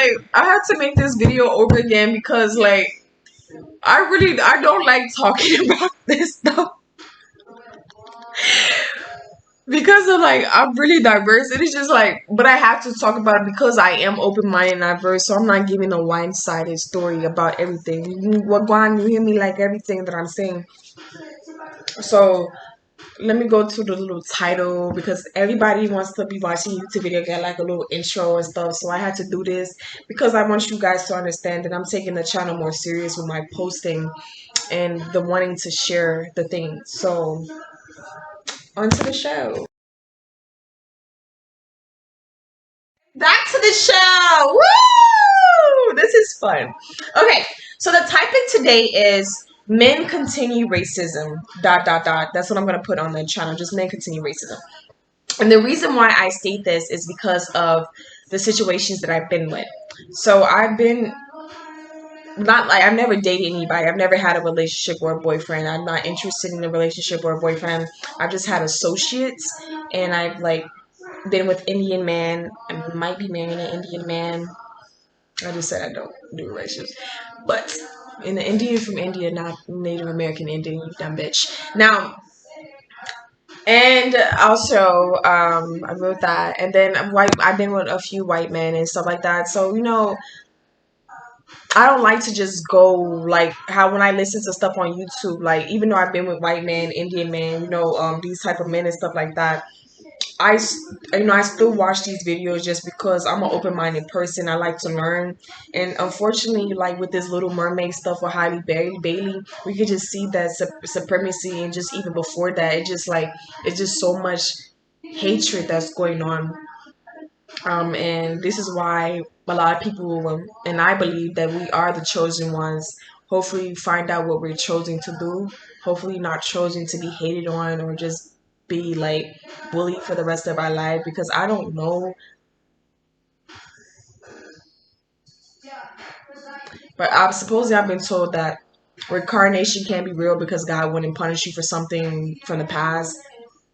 like I had to make this video over again because like I don't like talking about this stuff because of like I'm really diverse. It is just like, but I have to talk about it because I am open minded and diverse. So I'm not giving a one sided story about everything. What Guan, you hear me like everything that I'm saying. So let me go to the little title because everybody wants to be watching YouTube video get like a little intro and stuff. So I had to do this because I want you guys to understand that I'm taking the channel more serious with my posting and the wanting to share the thing. So onto the show. Back to the show. Woo! This is fun. Okay, so the topic today is men continue racism. Dot dot dot. That's what I'm gonna put on the channel. Just men continue racism. And the reason why I state this is because of the situations that I've been with. So I've been not like I've never dated anybody. I've never had a relationship or a boyfriend. I'm not interested in a relationship or a boyfriend. I've just had associates, and I've like been with Indian man. I might be marrying an Indian man. I just said I don't do relationships, but in the Indian from India, not Native American Indian, you dumb bitch. Now, and also, I wrote that, and then white. I've been with a few white men and stuff like that. So I don't like to just go like how when I listen to stuff on YouTube, like even though I've been with white men, Indian men, these type of men and stuff like that. I still watch these videos just because I'm an open-minded person. I like to learn, and unfortunately, like with this Little Mermaid stuff with Halle Bailey, we could just see that supremacy, and just even before that, it's just so much hatred that's going on. And this is why a lot of people, and I believe that we are the chosen ones. Hopefully, find out what we're chosen to do. Hopefully, not chosen to be hated on or just be like bullied for the rest of our life. Because I don't know, but supposedly I've been told that reincarnation can't be real because God wouldn't punish you for something from the past.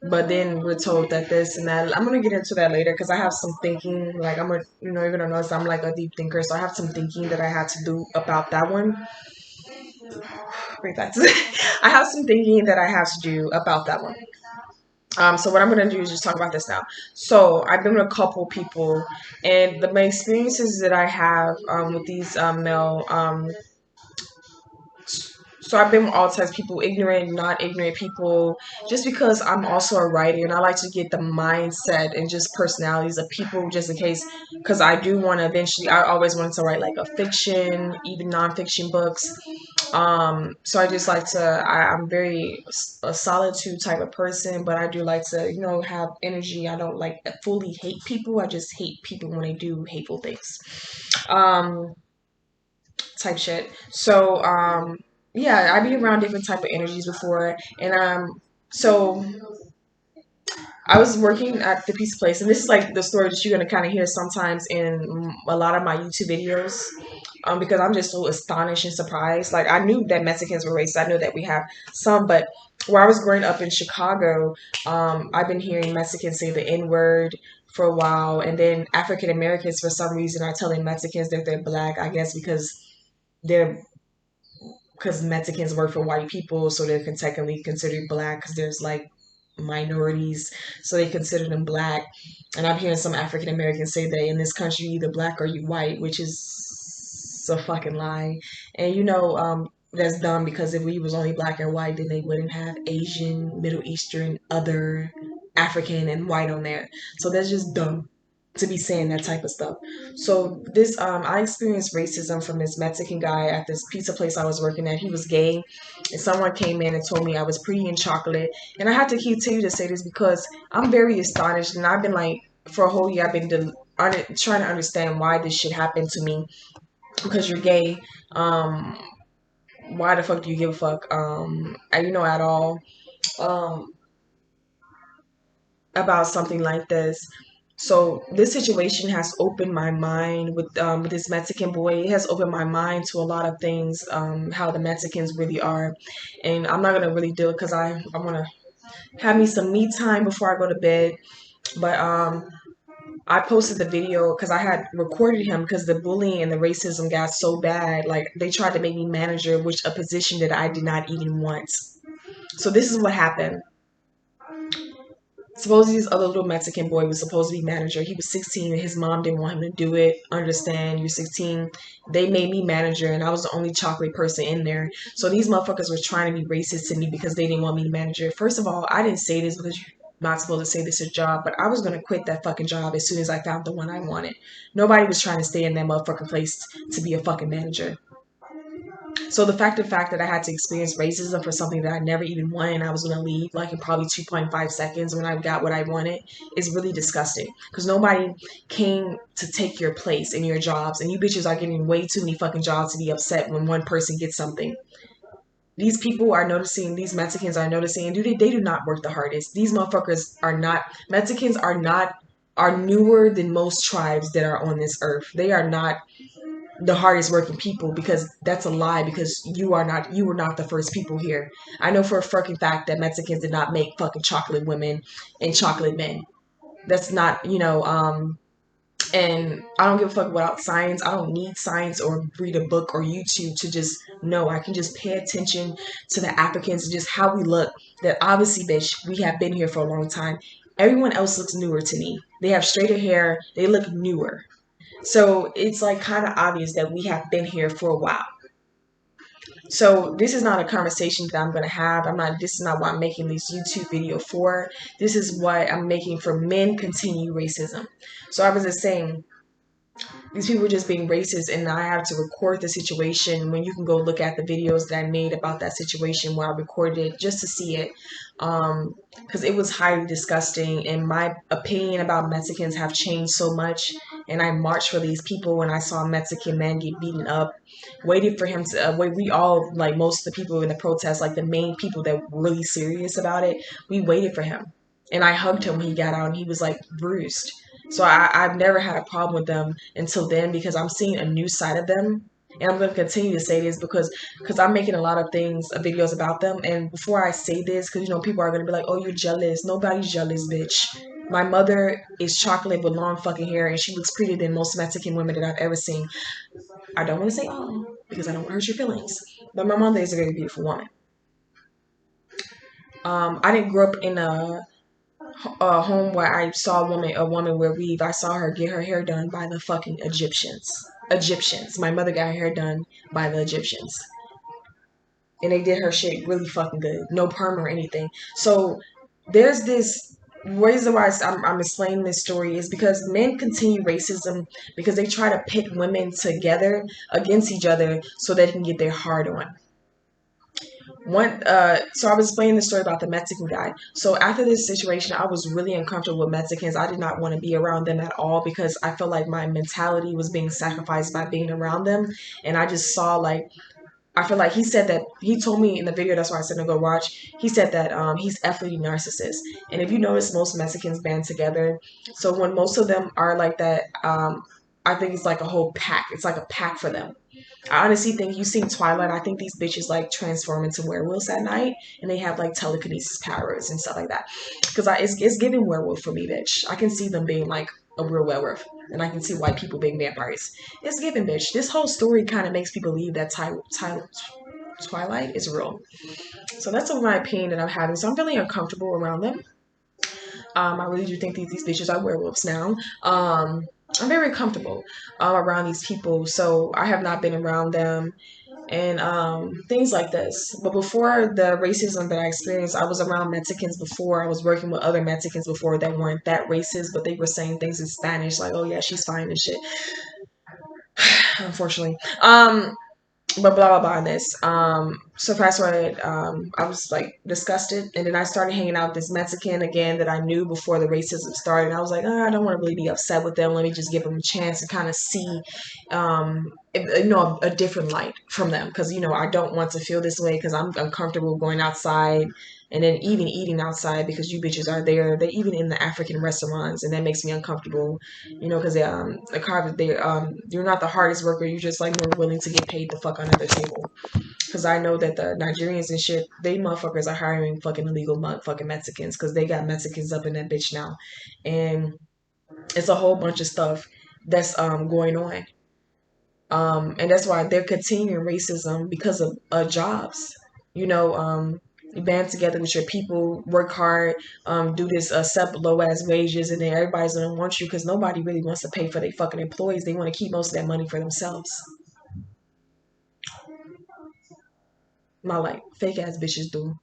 But then we're told that this and that. I'm gonna get into that later because I have some thinking. Like you're gonna notice I'm like a deep thinker, so I have some thinking that I had to do about that one. Wait, that's I have some thinking that I have to do about that one. So what I'm gonna do is just talk about this now. So I've been with a couple people, and the main experiences that I have with these male so I've been with all types of people, ignorant, not ignorant people, just because I'm also a writer and I like to get the mindset and just personalities of people just in case, because I do want to eventually, I always wanted to write like a fiction, even nonfiction books. So I just like to, I'm very a solitude type of person, but I do like to, have energy. I don't like fully hate people. I just hate people when they do hateful things. Um, type shit. So yeah, I've been around different type of energies before, and so I was working at the pizza place, and this is like the story that you're gonna kind of hear sometimes in a lot of my YouTube videos, because I'm just so astonished and surprised. Like I knew that Mexicans were racist, I knew that we have some, but where I was growing up in Chicago, I've been hearing Mexicans say the N word for a while, and then African Americans for some reason are telling Mexicans that they're black. I guess they're because Mexicans work for white people, so they're technically considered black because there's like minorities, so they consider them black. And I'm hearing some African Americans say that in this country, you either black or you white, which is a fucking lie. And that's dumb because if we was only black and white, then they wouldn't have Asian, Middle Eastern, other, African, and white on there. So that's just dumb to be saying that type of stuff. So this I experienced racism from this Mexican guy at this pizza place I was working at. He was gay, and someone came in and told me I was pretty in chocolate. And I had to continue to say this because I'm very astonished, and I've been like for a whole year I've been trying to understand why this shit happened to me. Because you're gay, um, why the fuck do you give a fuck? At all um about something like this. So this situation has opened my mind with this Mexican boy. It has opened my mind to a lot of things, how the Mexicans really are, and I'm not gonna really do it because I want to have me some me time before I go to bed. But I posted the video because I had recorded him because the bullying and the racism got so bad. Like they tried to make me manager, which a position that I did not even want. So this is what happened. Supposedly this other little Mexican boy was supposed to be manager. He was 16 and his mom didn't want him to do it. Understand, you're 16. They made me manager and I was the only chocolate person in there. So these motherfuckers were trying to be racist to me because they didn't want me to manager. First of all, I didn't say this because you're not supposed to say this is a job, but I was gonna quit that fucking job as soon as I found the one I wanted. Nobody was trying to stay in that motherfucking place to be a fucking manager. So the fact that I had to experience racism for something that I never even wanted and I was gonna leave like in probably 2.5 seconds when I got what I wanted is really disgusting. Because nobody came to take your place in your jobs and you bitches are getting way too many fucking jobs to be upset when one person gets something. These people are noticing, these Mexicans are noticing, and they do not work the hardest. These motherfuckers are not, Mexicans are not, are newer than most tribes that are on this earth. They are not the hardest working people because that's a lie because you were not the first people here. I know for a fucking fact that Mexicans did not make fucking chocolate women and chocolate men. That's not, and I don't give a fuck about science. I don't need science or read a book or YouTube to just know. I can just pay attention to the Africans and just how we look. That obviously, bitch, we have been here for a long time. Everyone else looks newer to me. They have straighter hair. They look newer. So it's like kind of obvious that we have been here for a while. So this is not a conversation that I'm gonna have. This is not what I'm making this YouTube video for. This is what I'm making for men continue racism. So I was just saying these people are just being racist and I have to record the situation when you can go look at the videos that I made about that situation where I recorded it just to see it. Because it was highly disgusting and my opinion about Mexicans have changed so much and I marched for these people when I saw a Mexican man get beaten up, waited for him to wait. We all, like most of the people in the protest, like the main people that were really serious about it, we waited for him and I hugged him when he got out and he was like bruised. So I've never had a problem with them until then because I'm seeing a new side of them. And I'm going to continue to say this because I'm making a lot of things, videos about them. And before I say this, because, people are going to be like, oh, you're jealous. Nobody's jealous, bitch. My mother is chocolate with long fucking hair and she looks prettier than most Mexican women that I've ever seen. I don't want to say oh because I don't want to hurt your feelings. But my mother is a very beautiful woman. I didn't grow up in a home where I saw a woman wear weave. I saw her get her hair done by the fucking Egyptians. Egyptians. My mother got her hair done by the Egyptians. And they did her shit really fucking good. No perm or anything. So there's this reason why I'm explaining this story is because men continue racism because they try to pit women together against each other so they can get their hard on. So I was explaining the story about the Mexican guy. So after this situation, I was really uncomfortable with Mexicans. I did not want to be around them at all because I felt like my mentality was being sacrificed by being around them. And I just saw like I feel like he said that he told me in the video. That's why I said to go watch. He said that he's ethically narcissist. And if you notice, most Mexicans band together. So when most of them are like that, I think it's like a whole pack. It's like a pack for them. I honestly think you seen Twilight. I think these bitches like transform into werewolves at night, and they have like telekinesis powers and stuff like that. Because it's giving werewolf for me, bitch. I can see them being like a real werewolf, and I can see white people being vampires. It's giving, bitch. This whole story kind of makes me believe that Twilight is real. So that's my opinion that I'm having. So I'm really uncomfortable around them. I really do think these bitches are werewolves now. I'm very comfortable around these people, so I have not been around them and things like this. But before the racism that I experienced, I was around Mexicans before. I was working with other Mexicans before that weren't that racist, but they were saying things in Spanish like, "Oh yeah, she's fine and shit." Unfortunately, but blah blah blah on this. So fast forward, I was like disgusted, and then I started hanging out with this Mexican again that I knew before the racism started. And I was like, oh, I don't want to really be upset with them. Let me just give them a chance and kind of see, a different light from them, because I don't want to feel this way because I'm uncomfortable going outside. And then even eating outside because you bitches are there. They're even in the African restaurants, and that makes me uncomfortable. Because you're not the hardest worker. You're just like more willing to get paid the fuck under the table. Because I know that the Nigerians and shit, they motherfuckers are hiring fucking illegal motherfucking Mexicans because they got Mexicans up in that bitch now, and It's a whole bunch of stuff that's going on. And that's why they're continuing racism because of jobs. You know, you band together with your people, work hard, do this, accept low ass wages, and then everybody's gonna want you because nobody really wants to pay for their fucking employees. They want to keep most of that money for themselves. My like fake ass bitches do.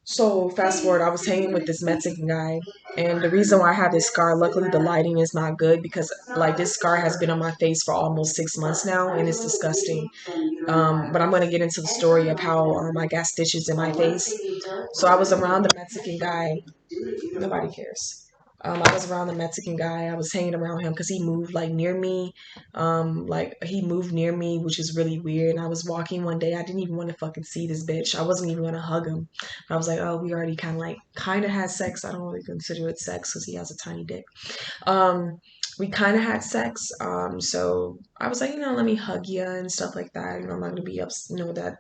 So fast forward, I was hanging with this Mexican guy, and the reason why I have this scar, luckily the lighting is not good because like this scar has been on my face for almost 6 months now, and it's disgusting. But I'm gonna get into the story of how I got stitches in my face. So I was around the Mexican guy. Nobody cares. I was around the Mexican guy. I was hanging around him because he moved like near me. Like he moved near me, which is really weird. And I was walking one day. I didn't even want to fucking see this bitch. I wasn't even gonna hug him. I was like, oh, we already kind of had sex. I don't really consider it sex because he has a tiny dick. Um, we kind of had sex. So I was like, let me hug you and stuff like that. I'm not gonna be upset, that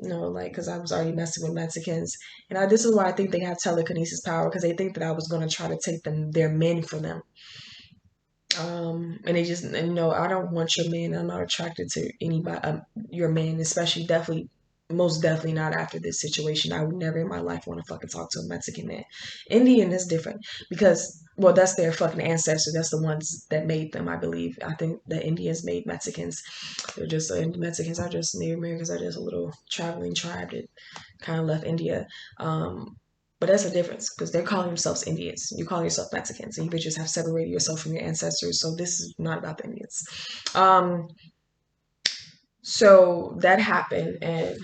like, because I was already messing with Mexicans. And this is why I think they have telekinesis power, because they think that I was going to try to take their men from them. And they just, I don't want your man. I'm not attracted to anybody, your man, especially definitely, most definitely not after this situation. I would never in my life want to fucking talk to a Mexican man. Indian is different because, well, that's their fucking ancestor. That's the ones that made them, I believe. I think the Indians made Mexicans. They're just, Mexicans are just, Native Americans are just a little traveling tribe that kind of left India. But that's the difference because they're calling themselves Indians. You call yourself Mexicans, and you bitches have separated yourself from your ancestors. So this is not about the Indians. Um, so that happened, and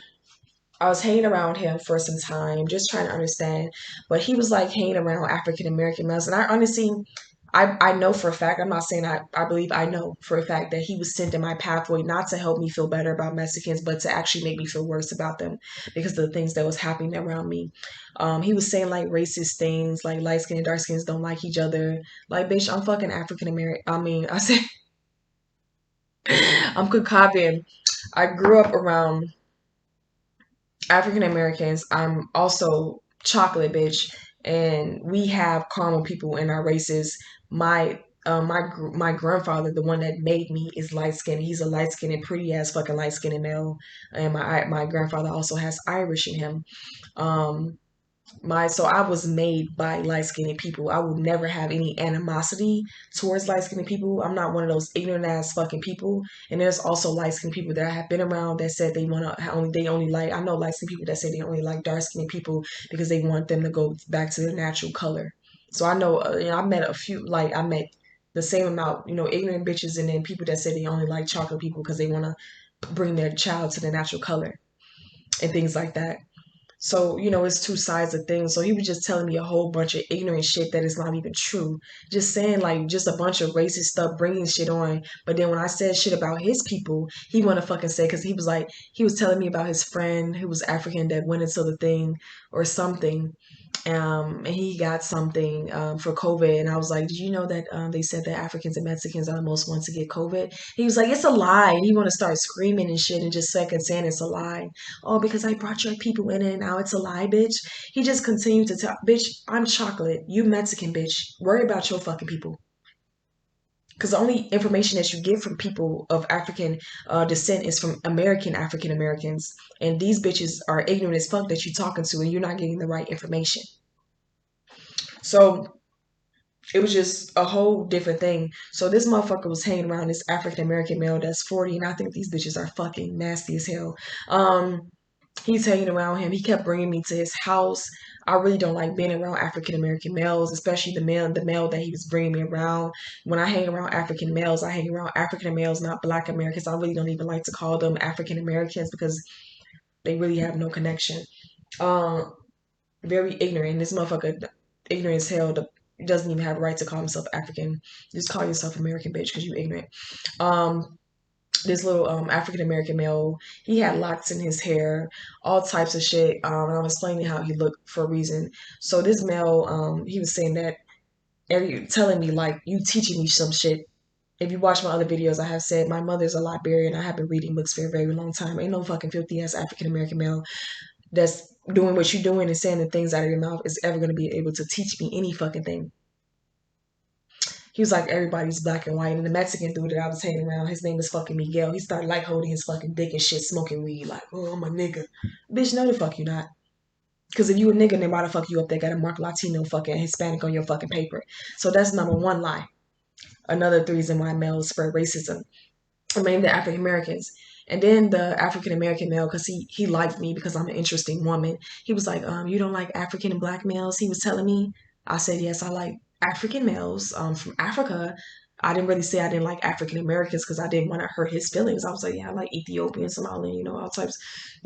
I was hanging around him for some time, just trying to understand. But he was like hanging around African American males, and I honestly, I know for a fact. I'm not saying I believe. I know for a fact that he was sent in my pathway not to help me feel better about Mexicans, but to actually make me feel worse about them because of the things that was happening around me. He was saying like racist things, like light skin and dark skins don't like each other. Like, bitch, I'm fucking African American. I mean, I said I'm Caucasian. I grew up around African Americans. I'm also chocolate bitch, and we have caramel people in our races. My grandfather, the one that made me, is light skinned. He's a light skinned and pretty ass fucking light skinned male, and my grandfather also has Irish in him. Um, so I was made by light skinned people. I would never have any animosity towards light skinned people. I'm not one of those ignorant ass fucking people. And there's also light skinned people that I have been around that said they only like, I know light skinned people that say they only like dark skinned people because they want them to go back to their natural color. So I know, I met a few, like I met the same amount, ignorant bitches, and then people that say they only like chocolate people because they want to bring their child to the natural color and things like that. So, it's two sides of things. So he was just telling me a whole bunch of ignorant shit that is not even true. Just saying like just a bunch of racist stuff, bringing shit on. But then when I said shit about his people, he want to fucking say, because he was like, he was telling me about his friend who was African that went into the thing or something. And he got something for COVID. And I was like, did you know that they said that Africans and Mexicans are the most ones to get COVID? He was like, it's a lie. And he want to start screaming and shit and just second saying it's a lie. Oh, because I brought your people in and now it's a lie, bitch. He just continued to tell, bitch, I'm chocolate. You Mexican, bitch. Worry about your fucking people. Because the only information that you get from people of African descent is from American African Americans. And these bitches are ignorant as fuck that you're talking to and you're not getting the right information. So it was just a whole different thing. So this motherfucker was hanging around this African American male that's 40, and I think these bitches are fucking nasty as hell. He's hanging around him. He kept bringing me to his house. I really don't like being around African American males, especially the male that he was bringing me around. When I hang around African males, I hang around African males, not Black Americans. I really don't even like to call them African Americans because they really have no connection. Um, Very ignorant. This motherfucker, ignorant as hell. Doesn't even have a right to call himself African. Just call yourself American, bitch, because you ignorant. Um, this little African American male, he had locks in his hair, all types of shit. And I'm explaining how he looked for a reason. So this male, he was saying that telling me like you teaching me some shit. If you watch my other videos, I have said my mother's a librarian. I have been reading books for a very long time. Ain't no fucking filthy ass African American male that's doing what you're doing and saying the things out of your mouth is ever going to be able to teach me any fucking thing. He was like, everybody's black and white. And the Mexican dude that I was hanging around, his name is fucking Miguel. He started like holding his fucking dick and shit, smoking weed. Like, oh, I'm a nigga. Bitch, no the fuck you not. Because if you a nigga, then why the fuck you up there got to mark Latino fucking Hispanic on your fucking paper? So that's number one lie. Another reason why males spread racism. I mean, the African Americans. And then the African American male, because he liked me because I'm an interesting woman. He was like, you don't like African and black males? He was telling me. I said, yes, I like African males from Africa. I didn't really say I didn't like African Americans because I didn't want to hurt his feelings. I was like, yeah, I like Ethiopian, Somalian, all types,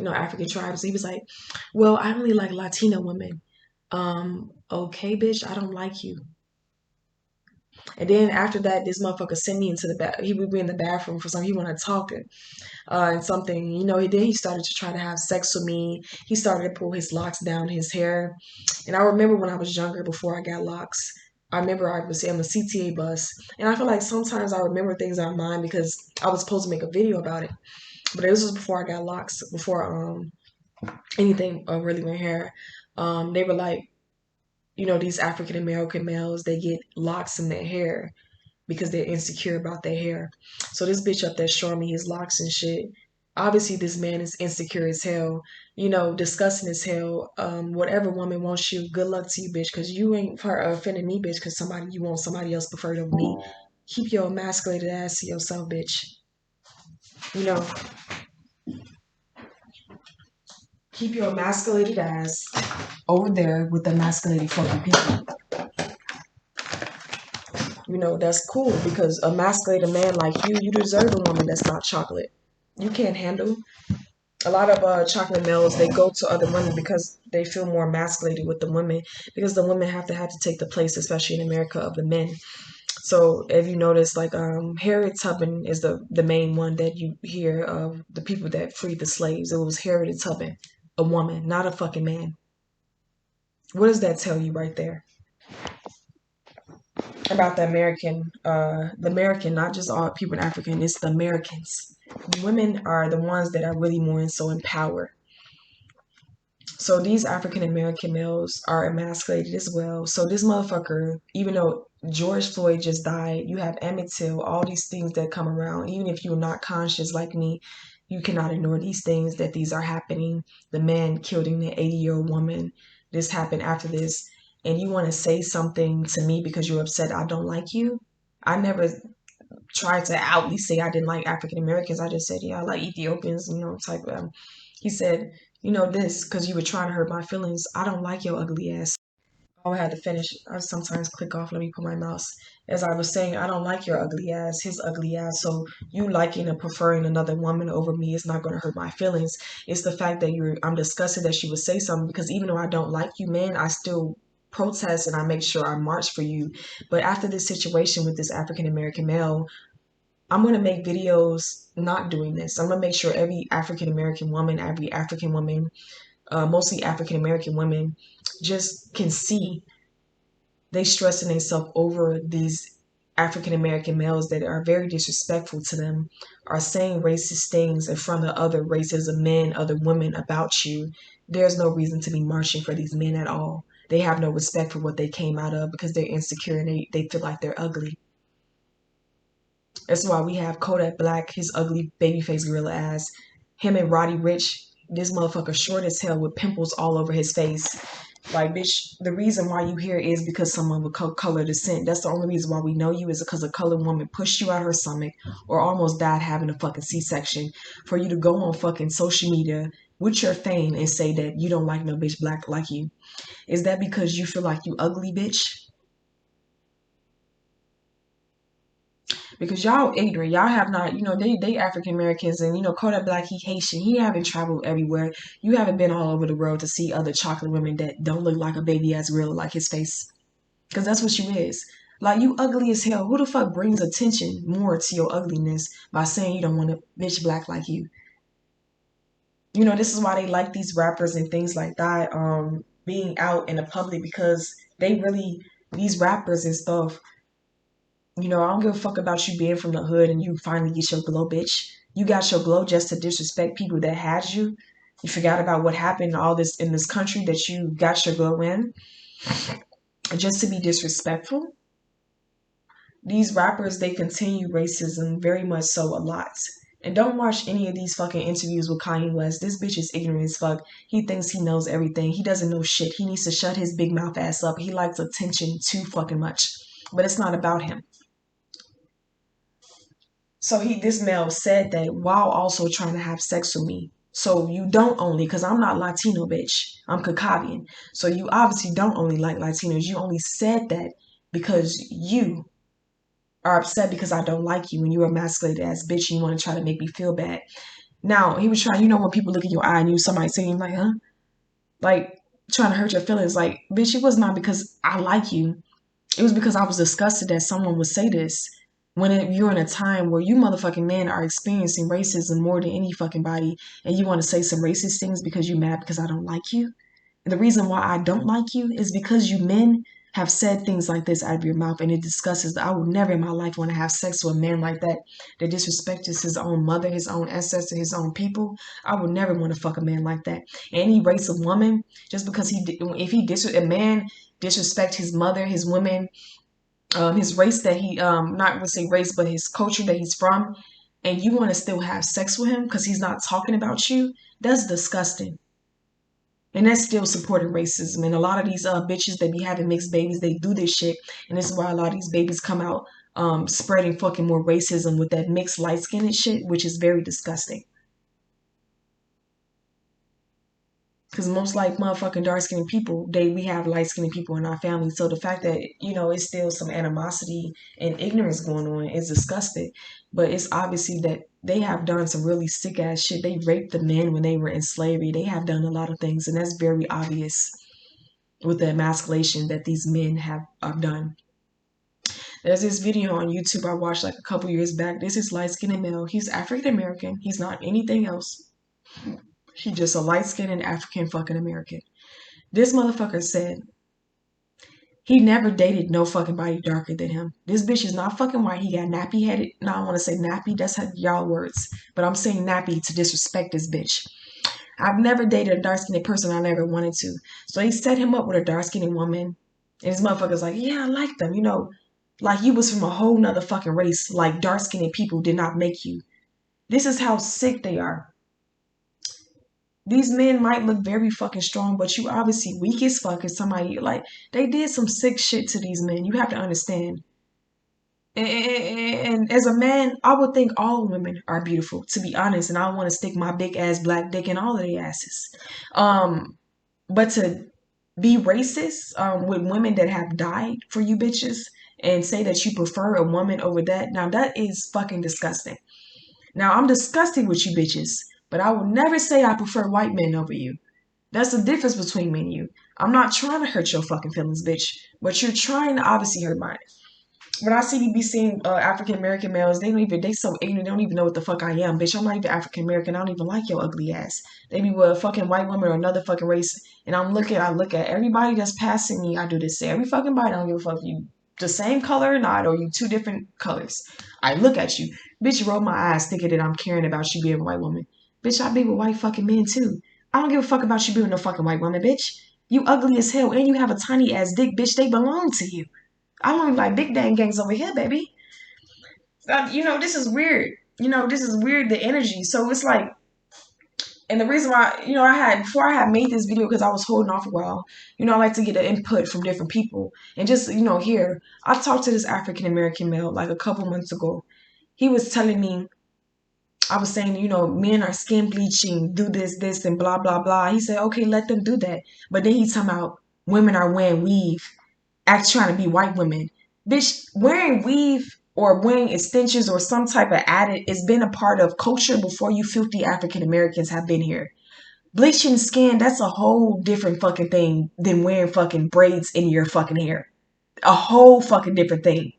African tribes. He was like, well, I only like Latino women. Okay, bitch, I don't like you. And then after that, this motherfucker sent me into the bath. He would be in the bathroom for something. He wanted talking and something, Then he started to try to have sex with me. He started to pull his locks down his hair. And I remember when I was younger, before I got locks, I remember I was on the CTA bus. And I feel like sometimes I remember things out of mind because I was supposed to make a video about it. But this was before I got locks, before anything really went hair. They were like, these African American males, they get locks in their hair because they're insecure about their hair. So this bitch up there showing me his locks and shit. Obviously, this man is insecure as hell, disgusting as hell. Whatever woman wants you, good luck to you, bitch, because you ain't offending me, bitch, because you want somebody else preferred over me. Keep your emasculated ass to yourself, bitch. You know, keep your emasculated ass over there with the emasculated fucking people. That's cool because emasculate a man like you deserve a woman that's not chocolate. You can't handle. A lot of chocolate males, they go to other women because they feel more emasculated with the women because the women have to take the place, especially in America, of the men. So if you notice, like Harriet Tubman is the main one that you hear of the people that freed the slaves. It was Harriet Tubman, a woman, not a fucking man. What does that tell you right there? About the American, not just all people in African, it's the Americans. Women are the ones that are really more so in power. So these African American males are emasculated as well. So this motherfucker, even though George Floyd just died, you have Emmett Till, all these things that come around. Even if you're not conscious like me, you cannot ignore these things that these are happening. The man killing the 80-year-old woman. This happened after this. And you want to say something to me because you're upset I don't like you? I never tried to outly say I didn't like African Americans. I just said, yeah, I like Ethiopians, type of. He said, this because you were trying to hurt my feelings. I don't like your ugly ass. Oh, I had to finish. I sometimes click off. Let me put my mouse. As I was saying, I don't like your ugly ass, his ugly ass. So you liking and preferring another woman over me is not going to hurt my feelings. It's the fact that I'm disgusted that she would say something because even though I don't like you, man, I still protest and I make sure I march for you. But after this situation with this African American male, I'm going to make videos not doing this. I'm going to make sure every African American woman, every African woman, mostly African American women, just can see they stressing themselves over these African American males that are very disrespectful to them, are saying racist things in front of other races of men, other women about you. There's no reason to be marching for these men at all. They have no respect for what they came out of because they're insecure and they feel like they're ugly. That's why we have Kodak Black, his ugly babyface gorilla ass. Him and Roddy Ricch, this motherfucker short as hell with pimples all over his face. Like, bitch, the reason why you here is because someone with color descent. That's the only reason why we know you is because a colored woman pushed you out her stomach or almost died having a fucking C-section for you to go on fucking social media with your fame and say that you don't like no bitch black like you. Is that because you feel like you ugly, bitch? Because y'all ignorant. Y'all have not, they African Americans and Kodak Black, he Haitian. He haven't traveled everywhere. You haven't been all over the world to see other chocolate women that don't look like a baby ass gorilla like his face. Because that's what you is. Like, you ugly as hell. Who the fuck brings attention more to your ugliness by saying you don't want a bitch black like you? This is why they like these rappers and things like that, being out in the public because they really, these rappers and stuff, I don't give a fuck about you being from the hood and you finally get your glow, bitch. You got your glow just to disrespect people that had you. You forgot about what happened all this in this country that you got your glow in just to be disrespectful. these rappers, they continue racism very much so a lot. And don't watch any of these fucking interviews with Kanye West. This bitch is ignorant as fuck. He thinks he knows everything. He doesn't know shit. He needs to shut his big mouth ass up. He likes attention too fucking much. But it's not about him. So this male said that while also trying to have sex with me. So you don't only, because I'm not Latino, bitch. I'm Caucasian. So you obviously don't only like Latinos. You only said that because you are upset because I don't like you and you're a emasculated ass bitch and you want to try to make me feel bad. Now, he was trying, when people look in your eye and somebody saying like, huh? Like, trying to hurt your feelings. Like, bitch, it was not because I like you. It was because I was disgusted that someone would say this when you're in a time where you motherfucking men are experiencing racism more than any fucking body, and you want to say some racist things because you're mad because I don't like you. And the reason why I don't like you is because you men have said things like this out of your mouth, and it disgusts. I would never in my life want to have sex with a man like that disrespects his own mother, his own ancestor, his own people. I would never want to fuck a man like that. Any race of woman, just because a man disrespect his mother, his women, his race that he not gonna say race, but his culture that he's from, and you want to still have sex with him because he's not talking about you, that's disgusting. And that's still supporting racism. And a lot of these bitches that be having mixed babies, they do this shit. And this is why a lot of these babies come out spreading fucking more racism with that mixed light skin and shit, which is very disgusting. Because most like motherfucking dark skinned people, we have light skinned people in our family. So the fact that, it's still some animosity and ignorance going on is disgusting. But it's obviously that they have done some really sick ass shit. They raped the men when they were in slavery. They have done a lot of things, and that's very obvious with the emasculation that these men have done. There's this video on YouTube I watched like a couple years back. This is light-skinned male. He's African American. He's not anything else. He's just a light-skinned African fucking American. This motherfucker said he never dated no fucking body darker than him. This bitch is not fucking white. He got nappy headed. No, I want to say nappy. That's how y'all words. But I'm saying nappy to disrespect this bitch. I've never dated a dark-skinned person I never wanted to. So he set him up with a dark-skinned woman. And this motherfucker's like, yeah, I like them. Like you was from a whole nother fucking race. Like dark-skinned people did not make you. This is how sick they are. These men might look very fucking strong, but you obviously weak as fuck as somebody. Like, they did some sick shit to these men. You have to understand. And as a man, I would think all women are beautiful, to be honest. And I want to stick my big ass black dick in all of their asses. But to be racist with women that have died for you bitches and say that you prefer a woman over that, now that is fucking disgusting. Now, I'm disgusted with you bitches, but I will never say I prefer white men over you. That's the difference between me and you. I'm not trying to hurt your fucking feelings, bitch, but you're trying to obviously hurt mine. When I see seeing African American males, they so ignorant, they don't even know what the fuck I am, bitch. I'm not even African American. I don't even like your ugly ass. They be with a fucking white woman or another fucking race, and I look at everybody that's passing me. I do this to every fucking body. I don't give a fuck you the same color or not, or you two different colors. I look at you, bitch. You roll my eyes thinking that I'm caring about you being a white woman, bitch. I be with white fucking men too. I don't give a fuck about you being no fucking white woman, bitch. You ugly as hell, and you have a tiny ass dick, bitch. They belong to you. I want like big dang gangs over here, baby. This is weird. This is weird, the energy. So it's like, and the reason why, before I had made this video, because I was holding off a while, I like to get an input from different people. And just, here, I talked to this African American male like a couple months ago. He was telling me, I was saying, men are skin bleaching, do this, and blah, blah, blah. He said, okay, let them do that. But then he's talking about women are wearing weave, trying to be white women. Bitch, wearing weave or wearing extensions or some type of added has been a part of culture before you filthy African Americans have been here. Bleaching skin, that's a whole different fucking thing than wearing fucking braids in your fucking hair. A whole fucking different thing.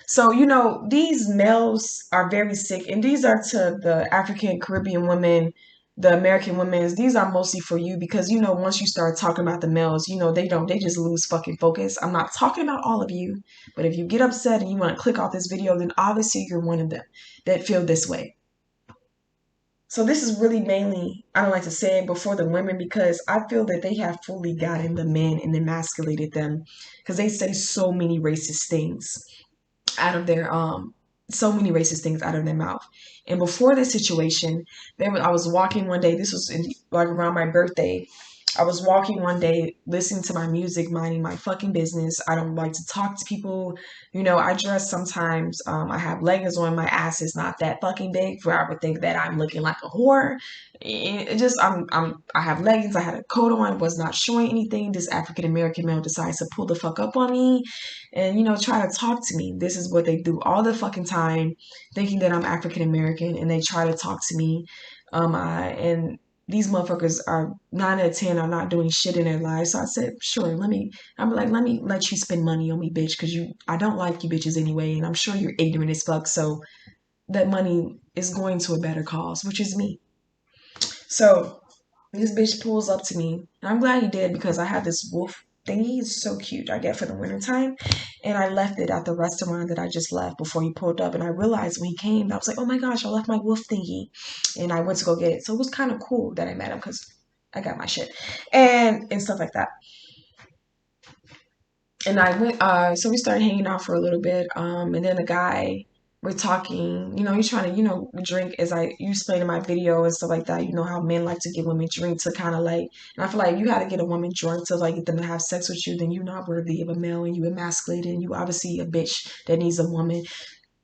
So, these males are very sick, and these are to the African Caribbean women, the American women. These are mostly for you because, once you start talking about the males, they just lose fucking focus. I'm not talking about all of you, but if you get upset and you want to click off this video, then obviously you're one of them that feel this way. So this is really mainly, I don't like to say it, but for the women, because I feel that they have fully gotten the men and emasculated them, because they say so many racist things out of their so many racist things out of their mouth. And before this situation, I was walking one day. This was like around my birthday. I was walking one day, listening to my music, minding my fucking business. I don't like to talk to people. You know, I dress sometimes. I have leggings on. My ass is not that fucking big for I would think that I'm looking like a whore. It just, I have leggings. I had a coat on. Was not showing anything. This African American male decides to pull the fuck up on me, and try to talk to me. This is what they do all the fucking time, thinking that I'm African American, and they try to talk to me. And these motherfuckers are 9 out of 10 are not doing shit in their lives. So I said, sure, let me let you spend money on me, bitch, because I don't like you bitches anyway, and I'm sure you're ignorant as fuck. So that money is going to a better cause, which is me. So this bitch pulls up to me, and I'm glad he did because I had this wolf thingy. It's so cute. I get for the wintertime. And I left it at the restaurant that I just left before he pulled up. And I realized when he came, I was like, oh my gosh, I left my wolf thingy. And I went to go get it. So it was kind of cool that I met him because I got my shit and stuff like that. And I went, so we started hanging out for a little bit. And then the guy, we're talking, he's trying to, drink as you explained in my video and stuff like that. You know how men like to give women drink to kind of like, and I feel like you got to get a woman drunk to like get them to have sex with you, then you're not worthy of a male and you emasculated and you obviously a bitch that needs a woman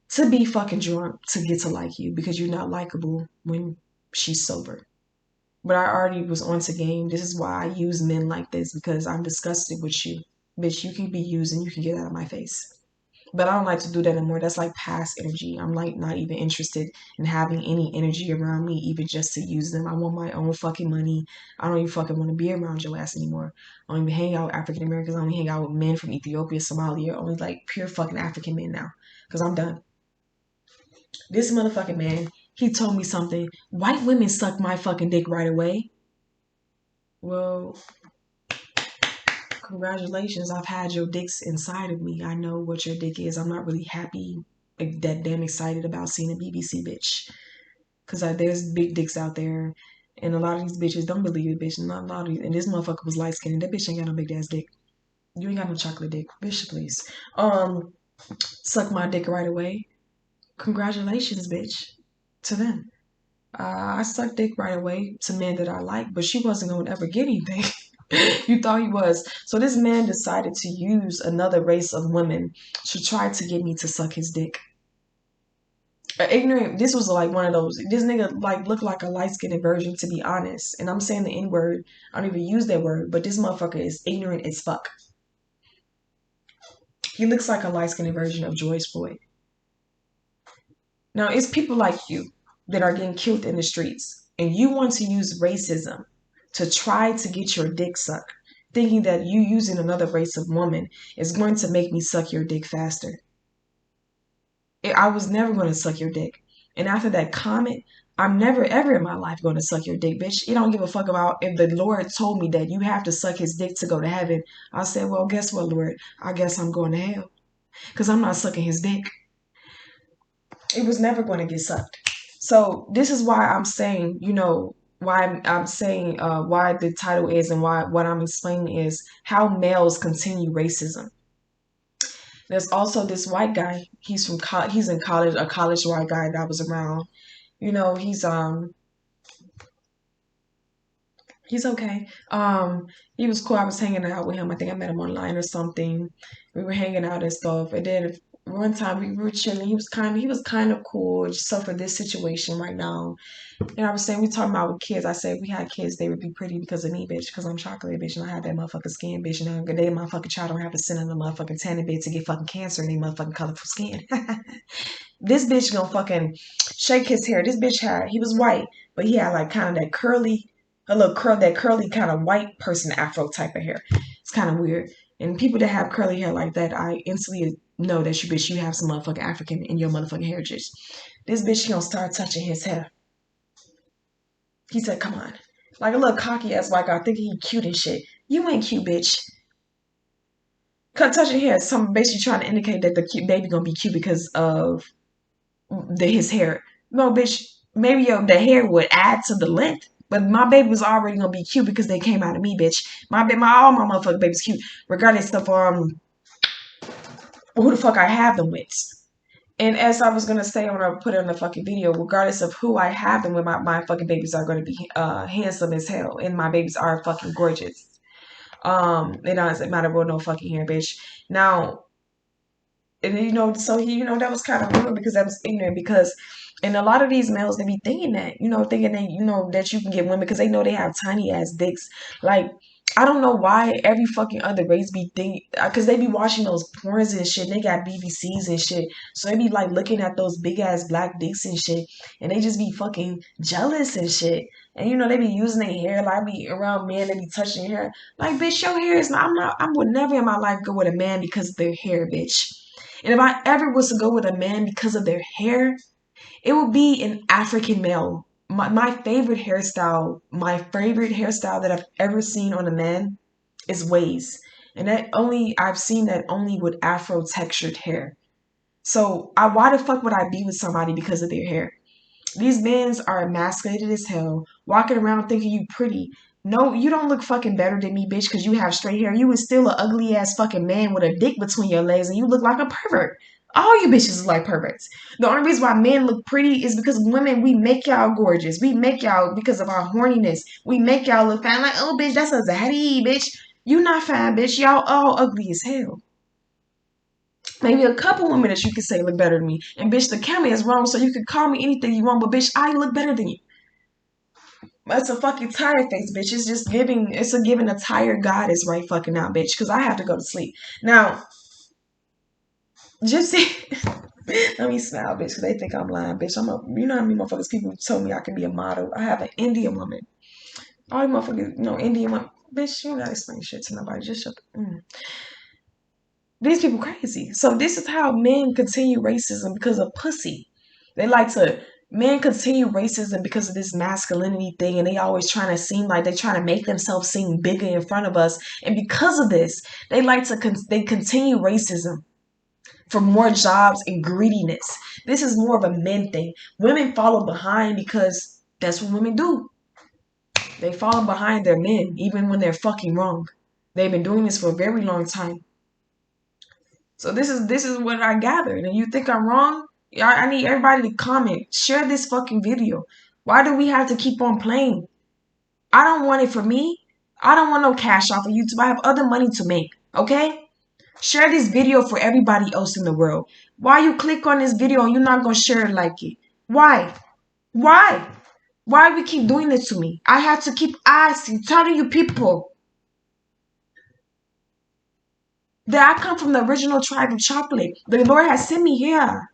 to be fucking drunk to get to like you because you're not likable when she's sober. But I already was on to game. This is why I use men like this because I'm disgusted with you. Bitch, you can be used and you can get out of my face. But I don't like to do that anymore. That's like past energy. I'm like not even interested in having any energy around me, even just to use them. I want my own fucking money. I don't even fucking want to be around your ass anymore. I don't even hang out with African Americans. I only hang out with men from Ethiopia, Somalia, only like pure fucking African men now. Because I'm done. This motherfucking man, he told me something. White women suck my fucking dick right away. Well, congratulations. I've had your dicks inside of me. I know what your dick is. I'm not really happy, like, that damn excited about seeing a BBC bitch. Because there's big dicks out there. And a lot of these bitches don't believe it, bitch. Not a lot of these, and this motherfucker was light skinned. That bitch ain't got no big ass dick. You ain't got no chocolate dick. Bitch, please. Suck my dick right away. Congratulations, bitch. To them. I sucked dick right away to men that I like, but she wasn't going to ever get anything. You thought he was. So this man decided to use another race of women to try to get me to suck his dick. Ignorant, this was like one of those. This nigga like looked like a light skinned version, to be honest. And I'm saying the N word. I don't even use that word, but this motherfucker is ignorant as fuck. He looks like a light skinned version of George Floyd. Now, it's people like you that are getting killed in the streets, and you want to use racism to try to get your dick sucked, thinking that you using another race of woman is going to make me suck your dick faster. I was never going to suck your dick. And after that comment, I'm never ever in my life going to suck your dick, bitch. You don't give a fuck about if the Lord told me that you have to suck his dick to go to heaven. I said, well, guess what, Lord? I guess I'm going to hell because I'm not sucking his dick. It was never going to get sucked. So this is why I'm saying, why I'm saying why the title is and why what I'm explaining is how males continue racism. There's also this white guy. He's in college, a college white guy that was around. He's okay. He was cool. I was hanging out with him. I think I met him online or something. We were hanging out and stuff. And then one time we were chilling. He was kind of cool. So for this situation right now, and I was saying we talking about with kids. I said we had kids, they would be pretty because of me, bitch. Because I'm chocolate, bitch, and I have that motherfucking skin, bitch. And they motherfucking child don't have to send in the motherfucking tanning bed to get fucking cancer in their motherfucking colorful skin. This bitch gonna fucking shake his hair. This bitch he was white, but he had like kind of that curly, that curly kind of white person afro type of hair. It's kind of weird. And people that have curly hair like that, I instantly know that you have some motherfucking African in your motherfucking heritage. This bitch, she gonna start touching his hair. He said, come on. Like a little cocky ass white guy thinking he cute and shit. You ain't cute, bitch. Cut touching hair. Some basically trying to indicate that the cute baby gonna be cute because of his hair. No, bitch, maybe the hair would add to the length. But my baby was already gonna be cute because they came out of me, bitch. All my motherfucking babies cute, regardless of who the fuck I have them with. And as I was gonna say when I put it in the fucking video, regardless of who I have them with, my fucking babies are gonna be handsome as hell, and my babies are fucking gorgeous. It doesn't matter about no fucking hair, bitch. Now, and so that was kind of rude because that was ignorant because, and a lot of these males they be thinking that, thinking that that you can get women because they know they have tiny ass dicks. Like, I don't know why every fucking other race be thinking, because they be watching those porns and shit. And they got BBCs and shit, so they be like looking at those big ass black dicks and shit, and they just be fucking jealous and shit. And they be using their hair. Like, I be around men, they be touching their hair. Like, bitch, your hair is not. I would never in my life go with a man because of their hair, bitch. And if I ever was to go with a man because of their hair, it would be an African male. My favorite hairstyle that I've ever seen on a man is waves. And I've seen that only with Afro textured hair. So why the fuck would I be with somebody because of their hair? These men are emasculated as hell, walking around thinking you pretty. No, you don't look fucking better than me, bitch, because you have straight hair. You was still an ugly ass fucking man with a dick between your legs, and you look like a pervert. All you bitches look like perverts. The only reason why men look pretty is because women, we make y'all gorgeous. We make y'all because of our horniness. We make y'all look fine. Like, oh, bitch, that's a zaddy, bitch. You not fine, bitch. Y'all all ugly as hell. Maybe a couple women that you could say look better than me. And bitch, the camera is wrong, so you can call me anything you want, but bitch, I look better than you. That's a fucking tired face, bitch. It's a giving a tired goddess right fucking now, bitch, because I have to go to sleep. Now, just see, let me smile, bitch, because they think I'm lying, bitch. You know how many motherfuckers people told me I can be a model? I have an Indian woman. All you motherfuckers, Indian woman. Bitch, you don't gotta explain shit to nobody. Just shut up. These people crazy. So this is how men continue racism because of pussy. Men continue racism because of this masculinity thing, and they always trying to seem like they trying to make themselves seem bigger in front of us. And because of this, they continue racism for more jobs and greediness. This is more of a men thing. Women follow behind because that's what women do. They follow behind their men even when they're fucking wrong. They've been doing this for a very long time. So this is what I gathered. And you think I'm wrong? I need everybody to comment. Share this fucking video. Why do we have to keep on playing? I don't want it for me. I don't want no cash off of YouTube. I have other money to make. Okay? Share this video for everybody else in the world. Why you click on this video and you're not gonna share it like it? Why? Why? Why we keep doing this to me? I have to keep asking, telling you people that I come from the original tribe of chocolate. The Lord has sent me here.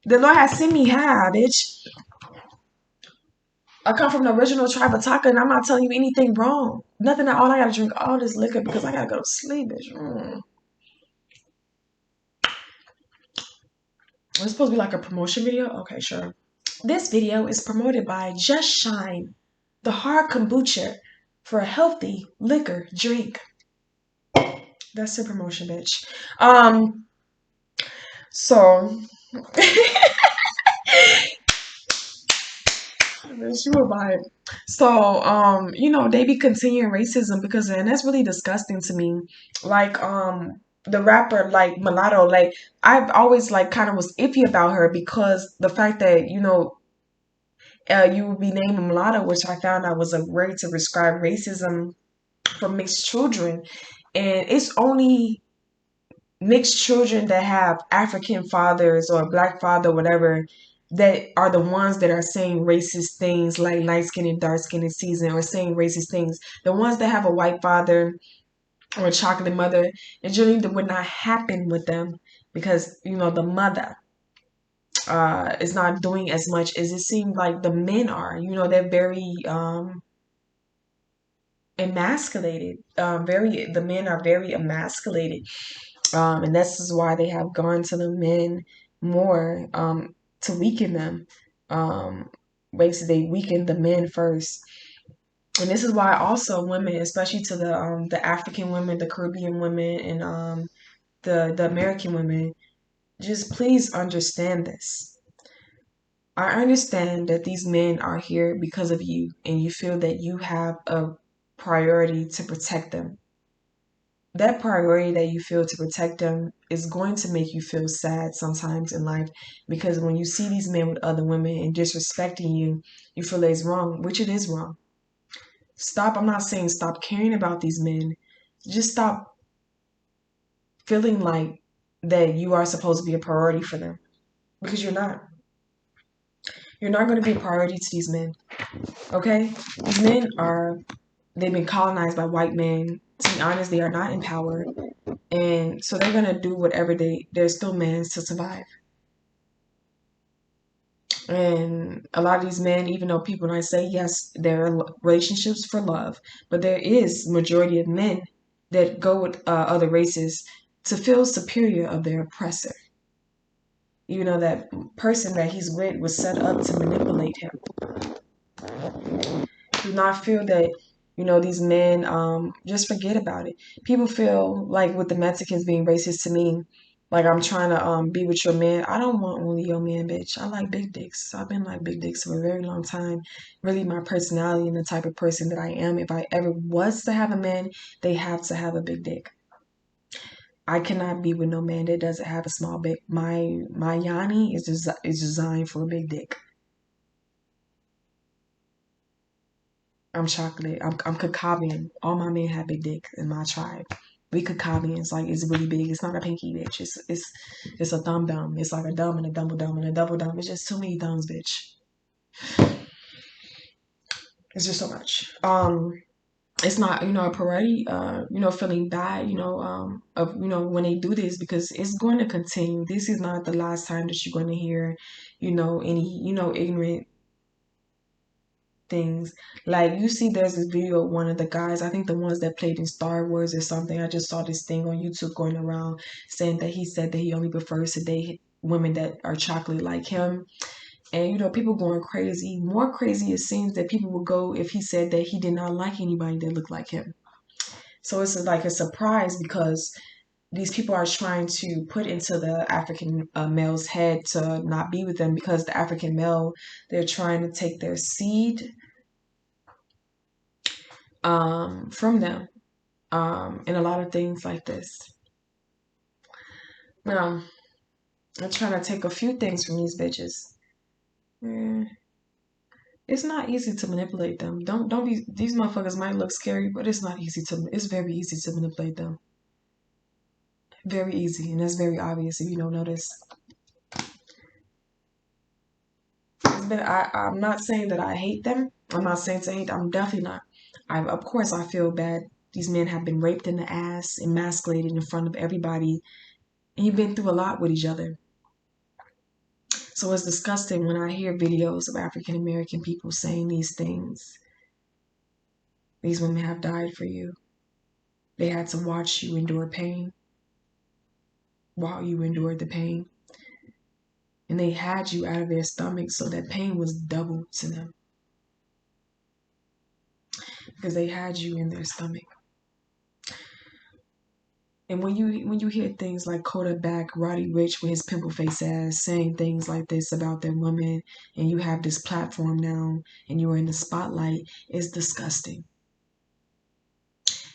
The Lord has sent me here, bitch. I come from the original tribe of Taka, and I'm not telling you anything wrong. Nothing at all. I gotta drink all this liquor because I gotta go to sleep, bitch. It's supposed to be like a promotion video? Okay, sure. This video is promoted by Just Shine, the hard kombucha for a healthy liquor drink. That's the promotion, bitch. So she will buy it. So, they be continuing racism and that's really disgusting to me. Like, the rapper, like, Mulatto, like, I've always, like, kind of was iffy about her because the fact that, you would be named a mulatto, which I found out was a way to describe racism for mixed children. And it's only mixed children that have African fathers or black father, whatever, that are the ones that are saying racist things like light skin and dark skin in season or saying racist things. The ones that have a white father or a chocolate mother, it generally would not happen with them because, the mother is not doing as much as it seems like the men are. They're very emasculated. The men are very emasculated. And this is why they have gone to the men more to weaken them. Basically, they weaken the men first. And this is why also women, especially to the African women, the Caribbean women, and the American women, just please understand this. I understand that these men are here because of you, and you feel that you have a priority to protect them. That priority that you feel to protect them is going to make you feel sad sometimes in life, because when you see these men with other women and disrespecting you, you feel that it's wrong, which it is wrong. Stop. I'm not saying stop caring about these men. Just stop feeling like that you are supposed to be a priority for them, because you're not. You're not going to be a priority to these men. Okay? These men are, they've been colonized by white men. To be honest, they are not empowered. And so they're going to do whatever they're still men to survive. And a lot of these men, even though people might say, yes, there are relationships for love, but there is majority of men that go with other races to feel superior of their oppressor. Even though that person that he's with was set up to manipulate him. Do not feel that, these men, just forget about it. People feel like with the Mexicans being racist to me, like I'm trying to be with your man. I don't want only your man, bitch. I like big dicks. I've been like big dicks for a very long time. Really, my personality and the type of person that I am. If I ever was to have a man, they have to have a big dick. I cannot be with no man that doesn't have a small dick. My Yanni is designed for a big dick. I'm chocolate. I'm Caucasian. All my men have big dick in my tribe. We Caucasians, like it's really big. It's not a pinky, bitch. It's a thumb dumb. It's like a dumb and a double dumb and a double dumb. It's just too many thumbs, bitch. It's just so much. It's not, a priority, feeling bad, of, when they do this, because it's going to continue. This is not the last time that you're going to hear, any, ignorant things. Like you see, there's this video of one of the guys, I think the ones that played in Star Wars or something. I just saw this thing on YouTube going around saying that he said that he only prefers to date women that are chocolate like him. And people going crazy. More crazy it seems that people would go if he said that he did not like anybody that looked like him. So it's like a surprise, because these people are trying to put into the African male's head to not be with them, because the African male, they're trying to take their seed from them, and a lot of things like this. Now, I'm trying to take a few things from these bitches. It's not easy to manipulate them. Don't be. These motherfuckers might look scary, but it's not easy to. It's very easy to manipulate them. Very easy, and that's very obvious if you don't notice. I'm not saying that I hate them. I'm not saying to hate. I'm definitely not. Of course, I feel bad. These men have been raped in the ass, emasculated in front of everybody, and you've been through a lot with each other. So it's disgusting when I hear videos of African American people saying these things. These women have died for you. They had to watch you endure pain while you endured the pain. And they had you out of their stomach, so that pain was double to them. Because they had you in their stomach. And when you hear things like Kodak Roddy Ricch with his pimple face ass saying things like this about their women, and you have this platform now and you're in the spotlight, it's disgusting.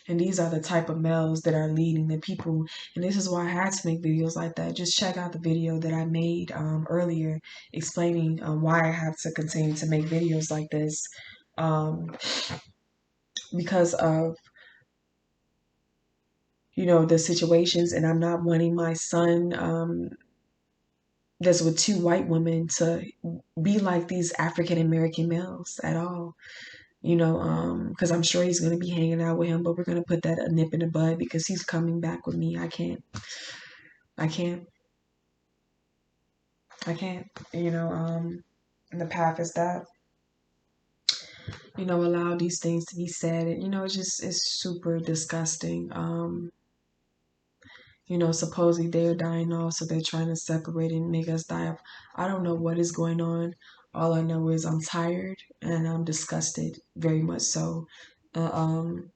And these are the type of males that are leading the people. And this is why I had to make videos like that. Just check out the video that I made earlier explaining why I have to continue to make videos like this. Because of, the situations, and I'm not wanting my son that's with two white women to be like these African American males at all. Because I'm sure he's going to be hanging out with him, but we're going to put that a nip in the bud, because he's coming back with me. I can't. And the path is that, allow these things to be said. And, it's super disgusting. Supposedly they're dying off, so they're trying to separate and make us die off. I don't know what is going on. All I know is I'm tired and I'm disgusted, very much so. Uh, um,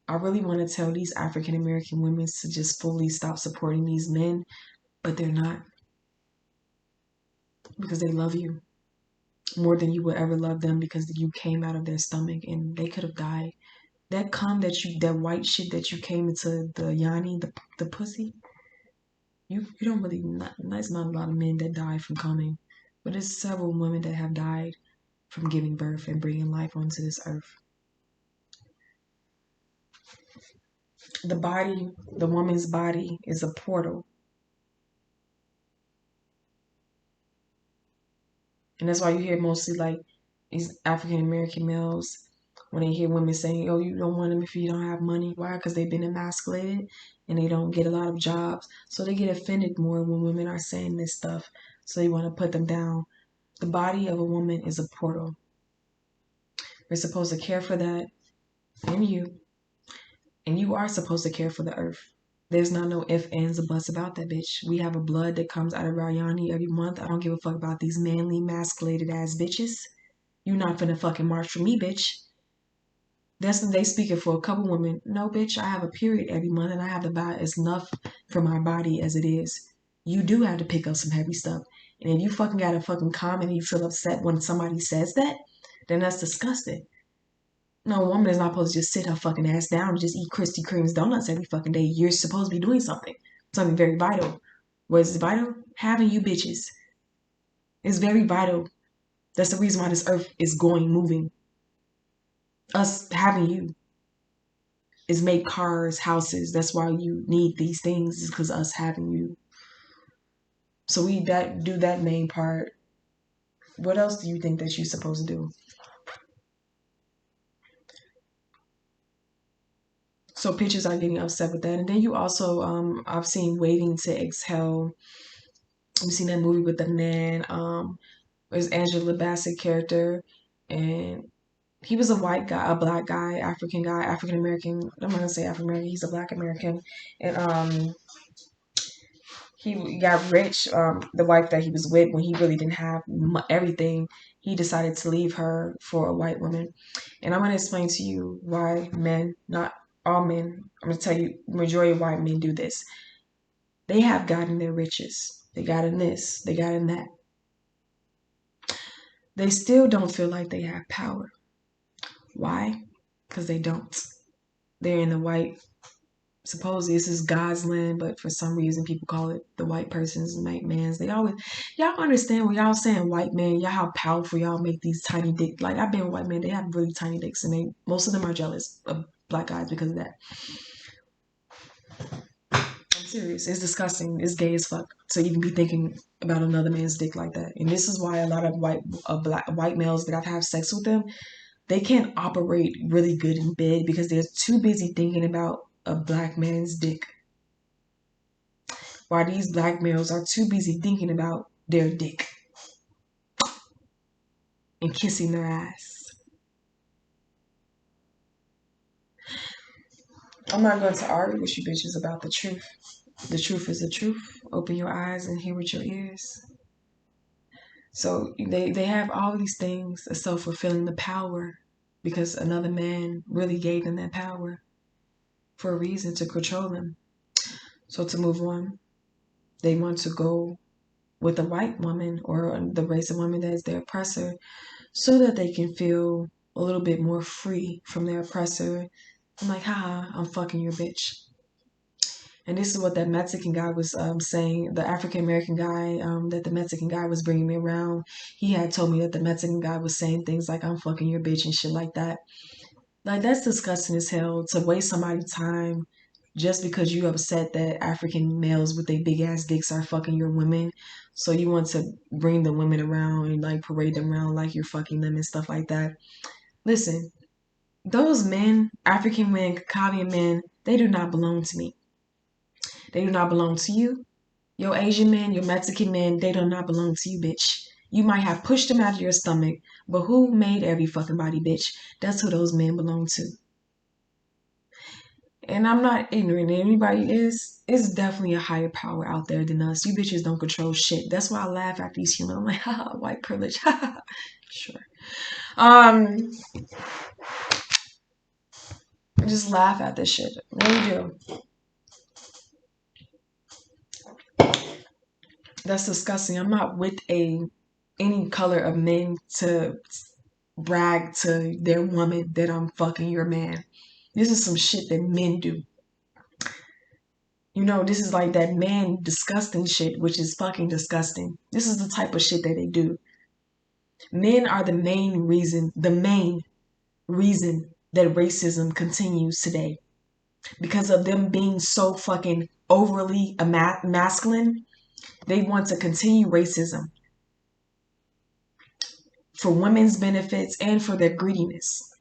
I really want to tell these African American women to just fully stop supporting these men, but they're not. because they love you more than you would ever love them because you came out of their stomach and they could have died. That cum that white shit that you came into the yanni, the pussy, you don't really, that's not a lot of men that die from coming, but it's several women that have died from giving birth and bringing life onto this earth. The woman's body is a portal. And that's why you hear mostly like these African American males when they hear women saying, "Oh, you don't want them if you don't have money." Why? Because they've been emasculated and they don't get a lot of jobs. So they get offended more when women are saying this stuff. So they want to put them down. The body of a woman is a portal. We're supposed to care for that in you. And you are supposed to care for the earth. There's not no ifs, ands, or buts about that, bitch. We have a blood that comes out of our yoni every month. I don't give a fuck about these manly, masculated ass bitches. You not finna fucking march for me, bitch. That's what they speaking for a couple women. No, bitch, I have a period every month and I have to buy as enough for my body as it is. You do have to pick up some heavy stuff. And if you fucking got a fucking comment and you feel upset when somebody says that, then that's disgusting. No, a woman is not supposed to just sit her fucking ass down and just eat Krispy Kreme's donuts every fucking day. You're supposed to be doing something. Something very vital. What is vital? Having you bitches. It's very vital. That's the reason why this earth is going, moving. Us having you is make cars, houses. That's why you need these things, is because us having you. So we that do that main part. What else do you think that you're supposed to do? So pitches are getting upset with that. And then you also, I've seen Waiting to Exhale. You've seen that movie with the man. There's Angela Bassett character, and he was a white guy, a black guy, African American. I'm not gonna say African American. He's a black American, and he got rich. The wife that he was with, when he really didn't have everything, he decided to leave her for a white woman. And I'm gonna explain to you why men, not all men, I'm gonna tell you, majority of white men do this. They have gotten their riches. They got in this. They got in that. They still don't feel like they have power. Why? Because they don't. They're in the white. Supposedly this is God's land, but for some reason people call it the white person's white man's. They always, y'all understand when y'all saying white man, y'all how powerful y'all make these tiny dicks. Like I've been with white men, they have really tiny dicks, and most of them are jealous of black guys because of that. I'm serious. It's disgusting. It's gay as fuck to even be thinking about another man's dick like that. And this is why a lot of white males that I've had sex with them, they can't operate really good in bed because they're too busy thinking about a black man's dick. While these black males are too busy thinking about their dick and kissing their ass. I'm not going to argue with you bitches about the truth. The truth is the truth. Open your eyes and hear with your ears. So they have all these things of self-fulfilling the power because another man really gave them that power for a reason to control them. So to move on, they want to go with a white woman or the race of woman that is their oppressor so that they can feel a little bit more free from their oppressor. I'm like, haha, I'm fucking your bitch. And this is what that Mexican guy was saying. The African American guy that the Mexican guy was bringing me around. He had told me that the Mexican guy was saying things like, I'm fucking your bitch and shit like that. Like, that's disgusting as hell to waste somebody's time just because you upset that African males with their big ass dicks are fucking your women. So you want to bring the women around and like parade them around like you're fucking them and stuff like that. Listen, those men, African men, Caucasian men, they do not belong to me. They do not belong to you. Your Asian men, your Mexican men, they do not belong to you, bitch. You might have pushed them out of your stomach, but who made every fucking body, bitch? That's who those men belong to. And I'm not ignorant. Anybody is. It's definitely a higher power out there than us. You bitches don't control shit. That's why I laugh at these humans. I'm like, haha, white privilege. Sure. I just laugh at this shit. I really do. That's disgusting. I'm not with any color of men to brag to their woman that I'm fucking your man. This is some shit that men do. You know, this is like that man disgusting shit, which is fucking disgusting. This is the type of shit that they do. Men are the main reason that racism continues today. Because of them being so fucking overly masculine, they want to continue racism for women's benefits and for their greediness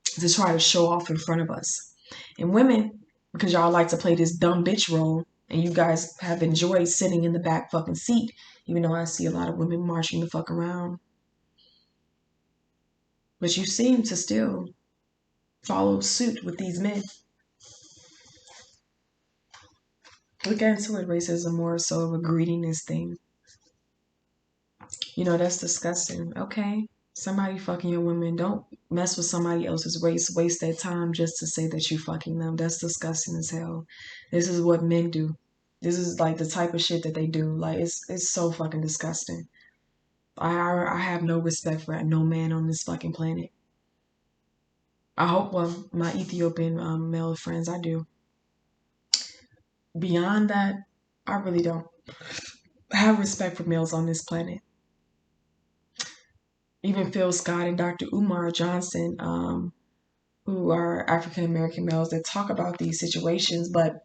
to try to show off in front of us. And women, because y'all like to play this dumb bitch role, and you guys have enjoyed sitting in the back fucking seat, even though I see a lot of women marching the fuck around. But you seem to still follow suit with these men. Look into it, racism more so of a greediness thing. You know, that's disgusting. Okay. Somebody fucking your women. Don't mess with somebody else's race. Waste that time just to say that you fucking them. That's disgusting as hell. This is what men do. This is like the type of shit that they do. Like it's so fucking disgusting. I have no respect for no man on this fucking planet. I hope, well, my Ethiopian male friends, I do. Beyond that, I really don't have respect for males on this planet. Even Phil Scott and Dr. Umar Johnson, who are African American males that talk about these situations. But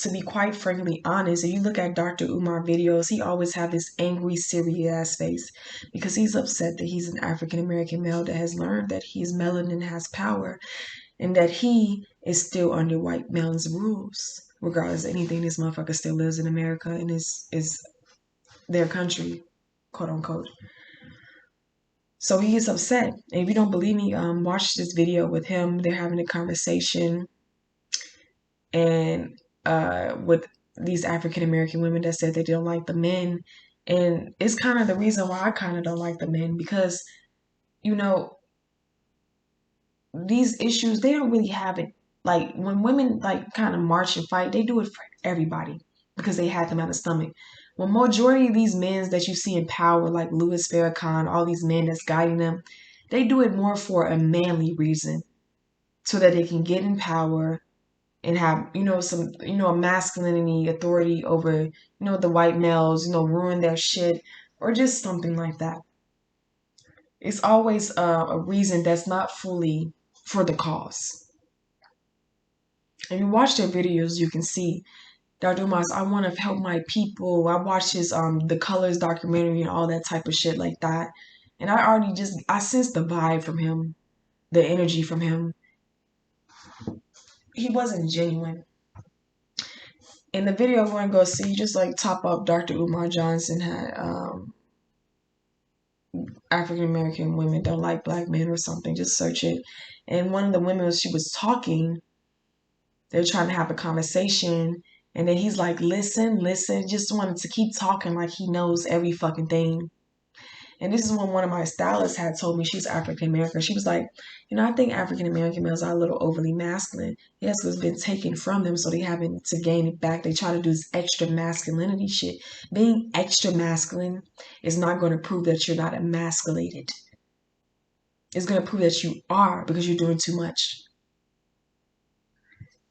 to be quite frankly honest, if you look at Dr. Umar videos, he always have this angry, serious face because he's upset that he's an African American male that has learned that his melanin has power and that he is still under white male's rules. Regardless of anything, this motherfucker still lives in America and is their country, quote unquote. So he gets upset. And if you don't believe me, watch this video with him. They're having a conversation and with these African American women that said they don't like the men. And it's kind of the reason why I kind of don't like the men because, you know, these issues, they don't really have it. Like when women like kind of march and fight, they do it for everybody because they had them out of stomach. Well, majority of these men that you see in power, like Louis Farrakhan, all these men that's guiding them, they do it more for a manly reason so that they can get in power and have, some, a masculinity authority over, the white males, ruin their shit or just something like that. It's always a reason that's not fully for the cause. If you watch their videos, you can see Dr. Umar's, I want to help my people. I watched his The Colors documentary and all that type of shit like that. And I sensed the vibe from him, the energy from him. He wasn't genuine. In the video we're going to go see, just like top up Dr. Umar Johnson had African American women don't like black men or something. Just search it. And one of the women, she was talking, they're trying to have a conversation. And then he's like, listen, just wanted to keep talking like he knows every fucking thing. And this is when one of my stylists had told me, she's African American. She was like, I think African American males are a little overly masculine. Yes, it's been taken from them, so they having to gain it back. They try to do this extra masculinity shit. Being extra masculine is not going to prove that you're not emasculated. It's going to prove that you are because you're doing too much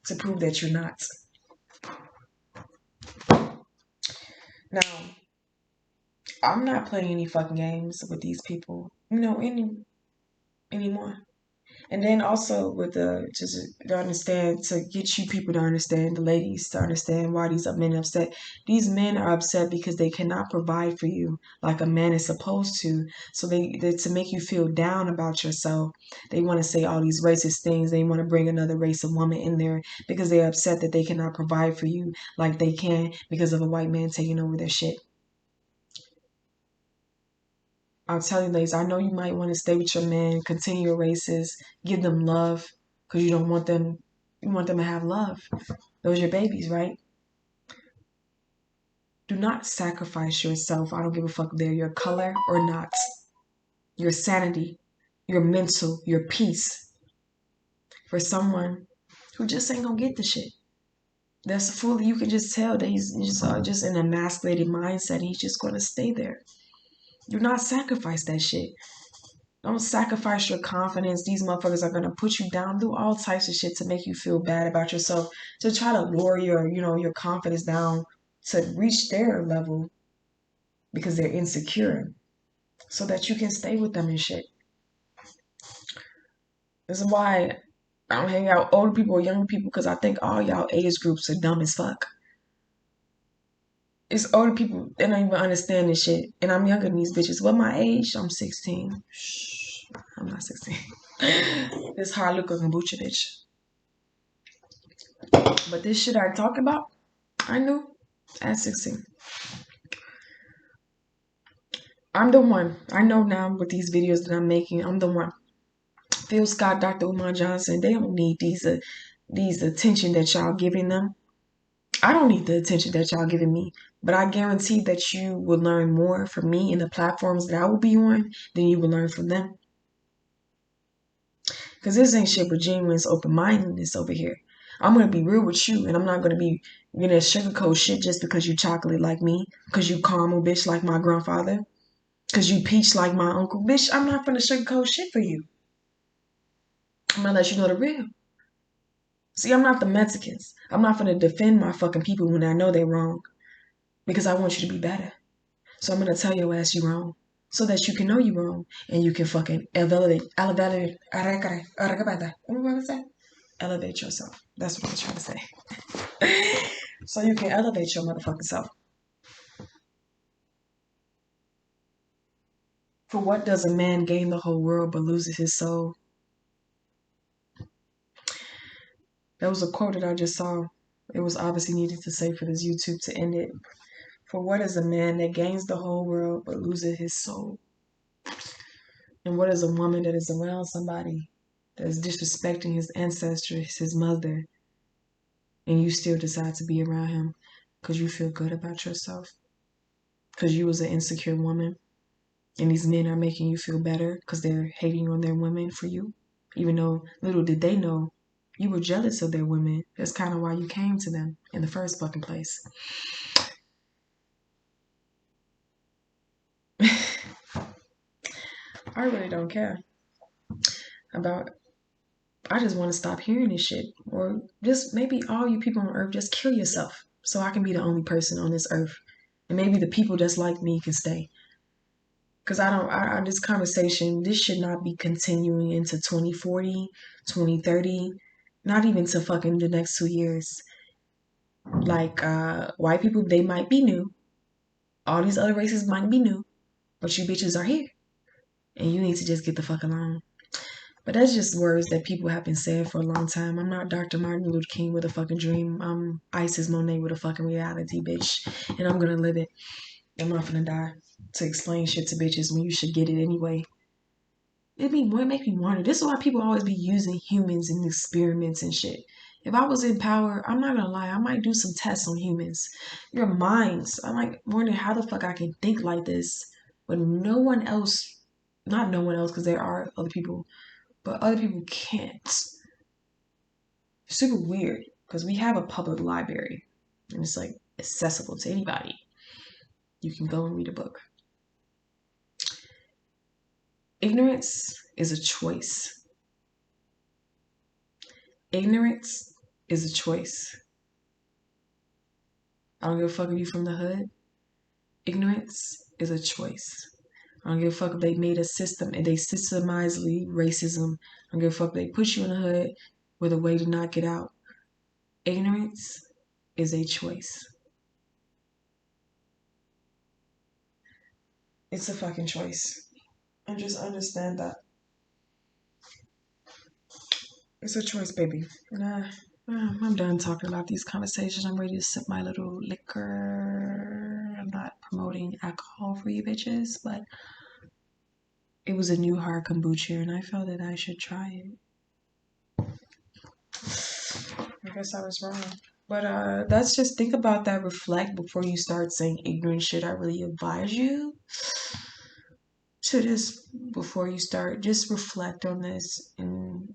to prove that you're not. Now, I'm not playing any fucking games with these people, anymore. And then also with to get you people to understand, the ladies to understand why these men are upset. These men are upset because they cannot provide for you like a man is supposed to. So they to make you feel down about yourself, they want to say all these racist things. They want to bring another race of woman in there because they're upset that they cannot provide for you like they can because of a white man taking over their shit. I'm telling you, ladies, I know you might want to stay with your man, continue your races, give them love, because you want them to have love. Those are your babies, right? Do not sacrifice yourself. I don't give a fuck if they're your color or not. Your sanity, your mental, your peace for someone who just ain't gonna get the shit. That's fully, you can just tell that he's just in an emasculated mindset. He's just going to stay there. Do not sacrifice that shit. Don't sacrifice your confidence. These motherfuckers are going to put you down, do all types of shit to make you feel bad about yourself, to try to lower your confidence down to reach their level because they're insecure so that you can stay with them and shit. This is why I don't hang out with older people or younger people, because I think all y'all age groups are dumb as fuck. It's older people, they don't even understand this shit. And I'm younger than these bitches. What my age? I'm 16. Shh, I'm not 16. This hard liquor kombucha bitch. But this shit I talk about, I knew at 16. I'm the one. I know now with these videos that I'm making, I'm the one. Phil Scott, Dr. Umar Johnson, they don't need these attention that y'all giving them. I don't need the attention that y'all giving me, but I guarantee that you will learn more from me in the platforms that I will be on than you will learn from them. Because this ain't shit but genuine open-mindedness over here. I'm going to be real with you, and I'm not going to be sugarcoat shit just because you chocolate like me, because you caramel bitch like my grandfather, because you peach like my uncle. Bitch, I'm not going to sugarcoat shit for you. I'm going to let you know the real. See, I'm not the Mexicans. I'm not going to defend my fucking people when I know they're wrong, because I want you to be better. So I'm going to tell your ass you wrong, so that you can know you wrong, and you can fucking elevate yourself. That's what I'm trying to say. So you can elevate your motherfucking self. For what does a man gain the whole world but loses his soul? That was a quote that I just saw. It was obviously needed to say for this YouTube to end it. For what is a man that gains the whole world but loses his soul? And what is a woman that is around somebody that is disrespecting his ancestors, his mother, and you still decide to be around him because you feel good about yourself? Because you was an insecure woman, and these men are making you feel better because they're hating on their women for you, even though little did they know you were jealous of their women. That's kind of why you came to them in the first fucking place. I really don't care about, I just want to stop hearing this shit. Or just maybe all you people on earth, just kill yourself so I can be the only person on this earth. And maybe the people just like me can stay. Because this conversation, this should not be continuing into 2040, 2030, not even to fucking the next 2 years. Like, white people, they might be new. All these other races might be new. But you bitches are here. And you need to just get the fuck along. But that's just words that people have been saying for a long time. I'm not Dr. Martin Luther King with a fucking dream. I'm Isis Monet with a fucking reality, bitch. And I'm gonna live it. I'm not gonna die to explain shit to bitches when you should get it anyway. It makes me wonder. This is why people always be using humans in experiments and shit. If I was in power, I'm not gonna lie, I might do some tests on humans. Your minds. I might wonder how the fuck I can think like this when no one else, not no one else, because there are other people, but other people can't. Super weird because we have a public library and it's like accessible to anybody. You can go and read a book. Ignorance is a choice. Ignorance is a choice. I don't give a fuck if you from the hood. Ignorance is a choice. I don't give a fuck if they made a system and they systemizedly racism. I don't give a fuck if they put you in the hood with a way to not get out. Ignorance is a choice. It's a fucking choice. And just understand that. It's a choice, baby. And I'm done talking about these conversations. I'm ready to sip my little liquor. I'm not promoting alcohol for you bitches, but it was a new hard kombucha and I felt that I should try it. I guess I was wrong. But that's just, think about that, reflect before you start saying ignorant shit. I really advise you to just, before you start, just reflect on this. And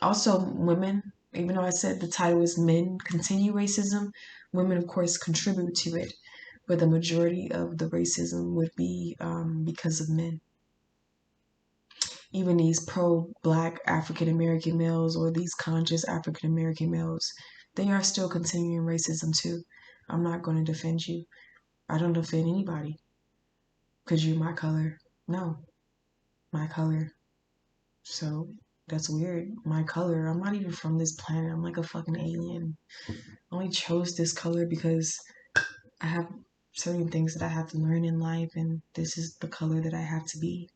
also women, Even though I said the title is Men Continue Racism, women, of course, contribute to it. But the majority of the racism would be because of men. Even these pro-black African American males or these conscious African American males, they are still continuing racism too. I'm not going to defend you. I don't defend anybody because you're my color. No, my color. So that's weird. My color. I'm not even from this planet. I'm like a fucking alien. I only chose this color because I have certain things that I have to learn in life, and this is the color that I have to be.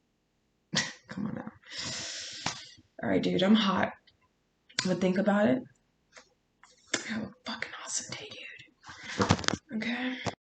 Come on now. All right, dude, I'm hot. But think about it. Have a fucking awesome day, dude. Okay?